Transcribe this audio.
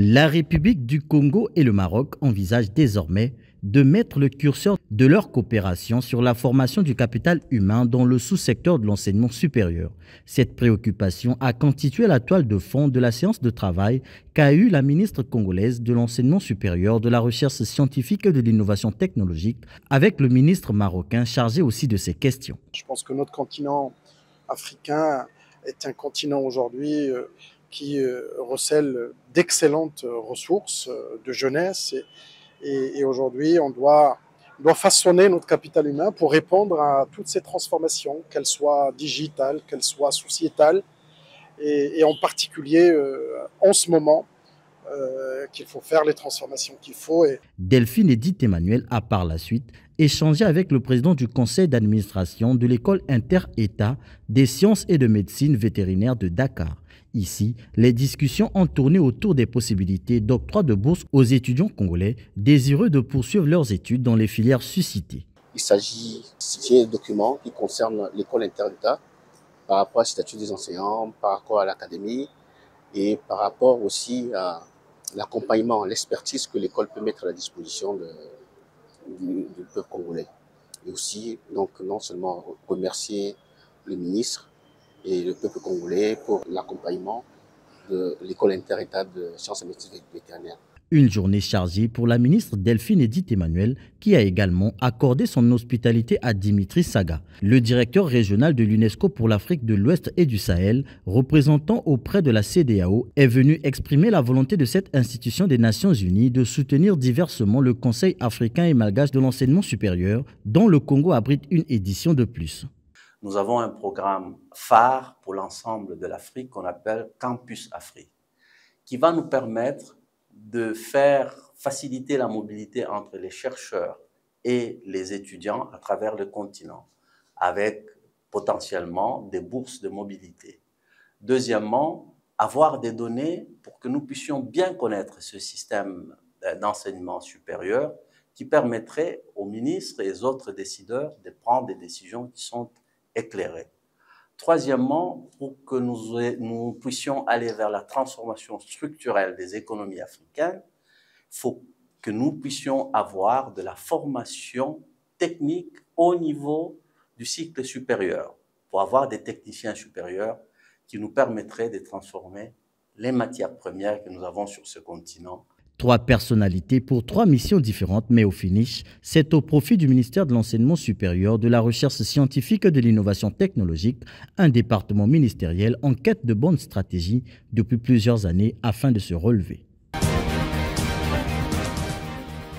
La République du Congo et le Maroc envisagent désormais de mettre le curseur de leur coopération sur la formation du capital humain dans le sous-secteur de l'enseignement supérieur. Cette préoccupation a constitué la toile de fond de la séance de travail qu'a eue la ministre congolaise de l'enseignement supérieur, de la recherche scientifique et de l'innovation technologique avec le ministre marocain chargé aussi de ces questions. Je pense que notre continent africain est un continent aujourd'hui qui recèle d'excellentes ressources de jeunesse et aujourd'hui on doit façonner notre capital humain pour répondre à toutes ces transformations, qu'elles soient digitales, qu'elles soient sociétales et en particulier en ce moment qu'il faut faire les transformations qu'il faut. Delphine Edith Emmanuel a par la suite échangé avec le président du conseil d'administration de l'école inter-État des sciences et de médecine vétérinaire de Dakar. Ici, les discussions ont tourné autour des possibilités d'octroi de bourse aux étudiants congolais désireux de poursuivre leurs études dans les filières suscitées. Il s'agit d'un document qui concerne l'école inter-État par rapport au statut des enseignants, par rapport à l'académie et par rapport aussi à l'accompagnement, l'expertise que l'école peut mettre à la disposition du peuple congolais. Et aussi, donc, non seulement remercier le ministre et le peuple congolais pour l'accompagnement de l'école inter-État de sciences et médecine vétérinaire. Une journée chargée pour la ministre Delphine Edith Emmanuel, qui a également accordé son hospitalité à Dimitri Saga, le directeur régional de l'UNESCO pour l'Afrique de l'Ouest et du Sahel, représentant auprès de la CEDEAO, est venu exprimer la volonté de cette institution des Nations Unies de soutenir diversement le Conseil africain et malgache de l'enseignement supérieur, dont le Congo abrite une édition de plus. Nous avons un programme phare pour l'ensemble de l'Afrique qu'on appelle Campus Afrique, qui va nous permettre de faciliter la mobilité entre les chercheurs et les étudiants à travers le continent, avec potentiellement des bourses de mobilité. Deuxièmement, avoir des données pour que nous puissions bien connaître ce système d'enseignement supérieur qui permettrait aux ministres et aux autres décideurs de prendre des décisions qui sont éclairées. Troisièmement, pour que nous puissions aller vers la transformation structurelle des économies africaines, il faut que nous puissions avoir de la formation technique au niveau du cycle supérieur, pour avoir des techniciens supérieurs qui nous permettraient de transformer les matières premières que nous avons sur ce continent. 3 personnalités pour 3 missions différentes, mais au finish, c'est au profit du ministère de l'Enseignement supérieur, de la Recherche scientifique et de l'Innovation technologique, un département ministériel en quête de bonnes stratégies depuis plusieurs années afin de se relever.